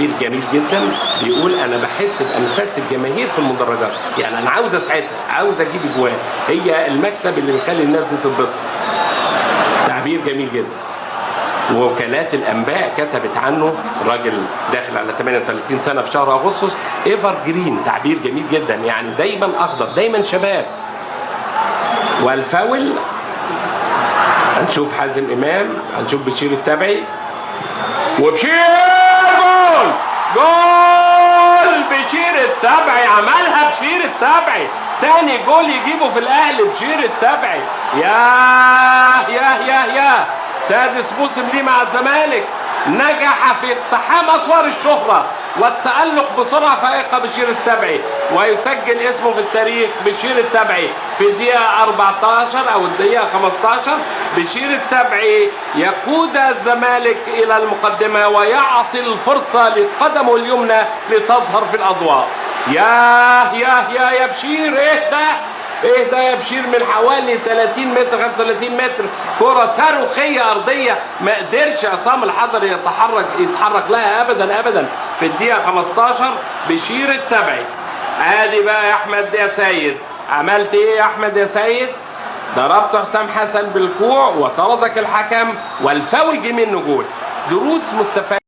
تعبير جميل جدا، بيقول انا بحس بانفاس الجماهير في المدرجات، يعني انا عاوز اسعدها، عاوز اجيب اجوان، هي المكسب اللي بيخلي الناس دي تتبسط. تعبير جميل جدا. ووكالات الانباء كتبت عنه، راجل داخل على 38 سنه في شهر اغسطس، ايفر جرين، تعبير جميل جدا، يعني دايما اخضر، دايما شباب. والفاول هنشوف حازم امام، هنشوف بشير التبعي، وبشير جول، جول بشير التبعي، عملها بشير التبعي، تاني جول يجيبه في الاهلي بشير التبعي. يا سادس موسم ليه مع الزمالك، نجح في اقتحام اسوار الشهرة والتألق بسرعة فائقة بشير التبعي، ويسجل اسمه في التاريخ بشير التبعي في الدقيقة 14 او الدقيقة 15. بشير التبعي يقود الزمالك الى المقدمة ويعطي الفرصة لقدمه اليمنى لتظهر في الاضواء. يا بشير، ايه ده يا بشير، من حوالي 30 متر 35 متر، كرة صاروخية ارضية، ما قدرش عصام الحضري يتحرك لها ابدا في الدقيقة 15. بشير التبعي. ادي بقى يا احمد يا سيد، عملت ايه يا احمد يا سيد؟ ضربت حسام حسن بالكوع وطردك الحكم، والفاول جه منه جول. دروس مستفادة.